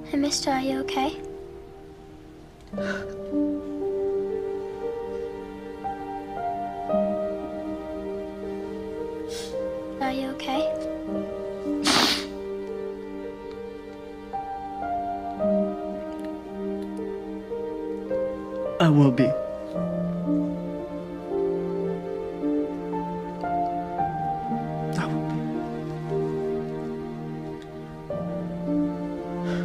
Hey, mister, are you okay? Are you okay? I will be. I will be.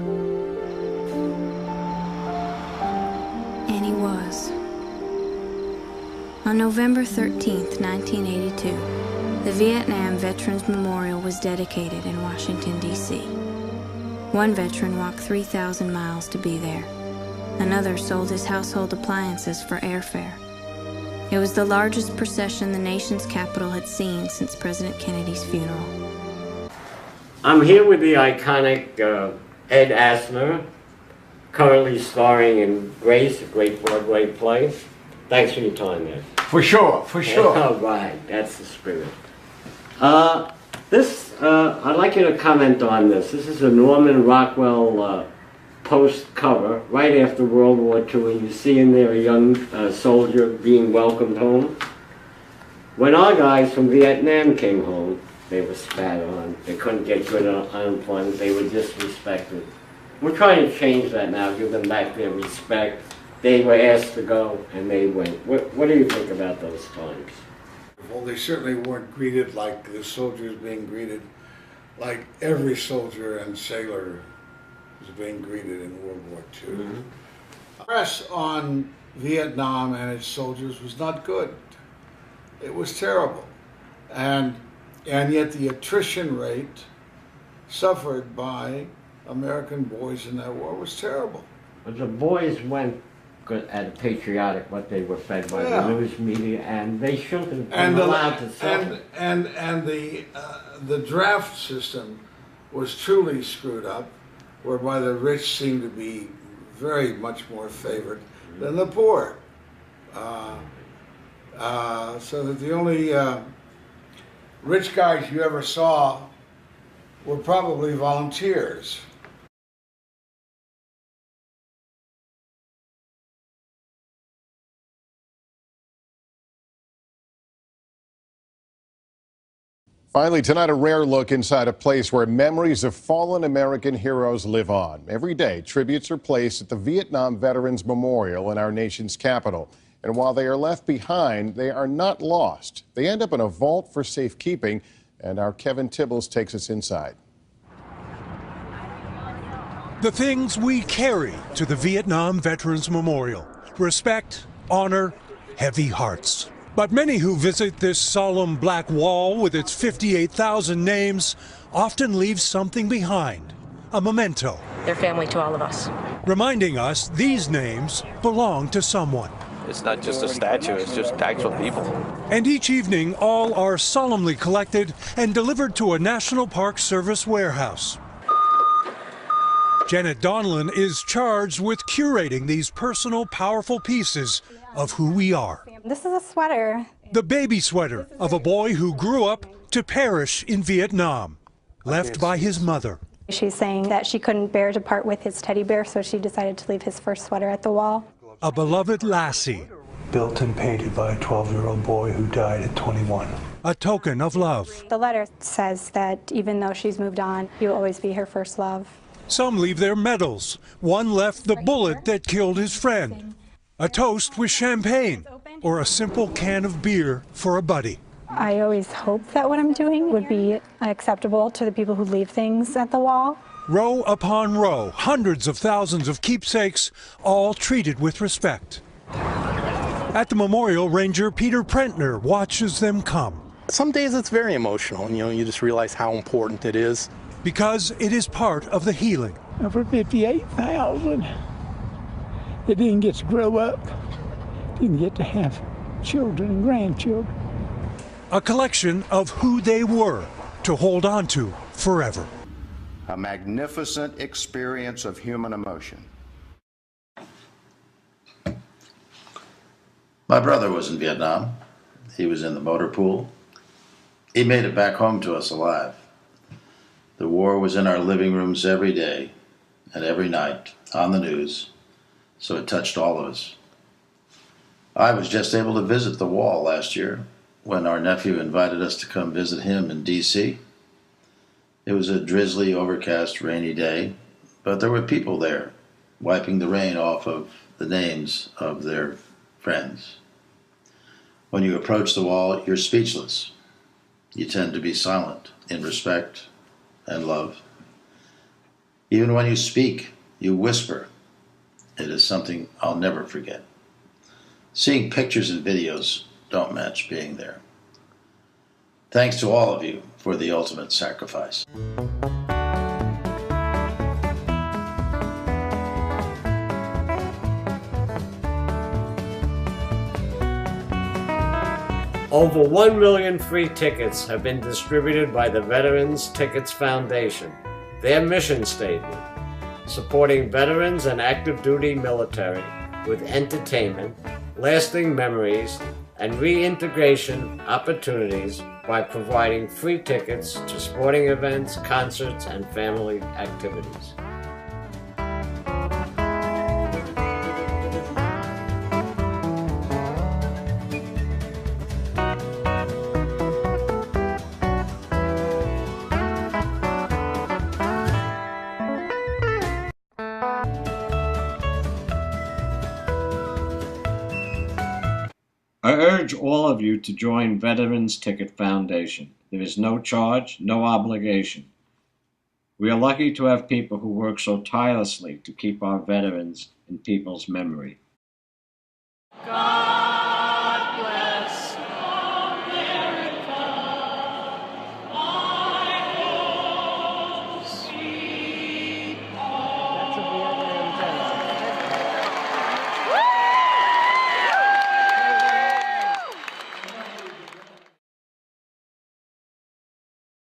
And he was. On November 13th, 1982, the Vietnam Veterans Memorial was dedicated in Washington, D.C. One veteran walked 3,000 miles to be there. Another sold his household appliances for airfare. It was the largest procession the nation's capital had seen since President Kennedy's funeral. I'm here with the iconic Ed Asner, currently starring in Grace, a great Broadway play. Thanks for your time, Ed. For sure, for sure. All right, that's the spirit. I'd like you to comment on this. This is a Norman Rockwell post cover right after World War II, and you see in there a young soldier being welcomed home. When our guys from Vietnam came home, they were spat on. They couldn't get good unemployment. They were disrespected. We're trying to change that now, give them back their respect. They were asked to go, and they went. What do you think about those times? Well, they certainly weren't greeted like the soldiers being greeted, like every soldier and sailor was being greeted in World War II. Mm-hmm. The press on Vietnam and its soldiers was not good. It was terrible. And yet the attrition rate suffered by American boys in that war was terrible. But the boys went at patriotic what they were fed by the news media, and they shouldn't have been allowed to suffer. And the draft system was truly screwed up, whereby the rich seemed to be very much more favored than the poor. So that the only rich guys you ever saw were probably volunteers. Finally, tonight, a rare look inside a place where memories of fallen American heroes live on. Every day, tributes are placed at the Vietnam Veterans Memorial in our nation's capital. And while they are left behind, they are not lost. They end up in a vault for safekeeping, and our Kevin Tibbles takes us inside. The things we carry to the Vietnam Veterans Memorial: respect, honor, heavy hearts. But many who visit this solemn black wall with its 58,000 names often leave something behind, a memento. They're family to all of us. Reminding us these names belong to someone. It's not just a statue, it's just actual people. And each evening, all are solemnly collected and delivered to a National Park Service warehouse. Janet Donlin is charged with curating these personal, powerful pieces of who we are. This is a sweater. The baby sweater of a boy who grew up to perish in Vietnam, left by his mother. She's saying that she couldn't bear to part with his teddy bear, so she decided to leave his first sweater at the wall. A beloved lassie. Built and painted by a 12-year-old boy who died at 21. A token of love. The letter says that even though she's moved on, he will always be her first love. Some leave their medals. One left the bullet that killed his friend. A toast with champagne, or a simple can of beer for a buddy. I always hope that what I'm doing would be acceptable to the people who leave things at the wall. Row upon row, hundreds of thousands of keepsakes, all treated with respect. At the memorial, Ranger Peter Prentner watches them come. Some days it's very emotional, and you just realize how important it is. Because it is part of the healing. For 58,000. They didn't get to grow up, didn't get to have children and grandchildren. A collection of who they were to hold on to forever. A magnificent experience of human emotion. My brother was in Vietnam. He was in the motor pool. He made it back home to us alive. The war was in our living rooms every day, and every night on the news, so it touched all of us. I was just able to visit the wall last year when our nephew invited us to come visit him in D.C. It was a drizzly, overcast, rainy day, but there were people there wiping the rain off of the names of their friends. When you approach the wall, you're speechless. You tend to be silent in respect and love. Even when you speak, you whisper. It is something I'll never forget. Seeing pictures and videos don't match being there. Thanks to all of you for the ultimate sacrifice. Over 1 million free tickets have been distributed by the Veterans Tickets Foundation. Their mission statement: supporting veterans and active duty military with entertainment, lasting memories, and reintegration opportunities by providing free tickets to sporting events, concerts, and family activities. I urge all of you to join Veterans Ticket Foundation. There is no charge, no obligation. We are lucky to have people who work so tirelessly to keep our veterans in people's memory. God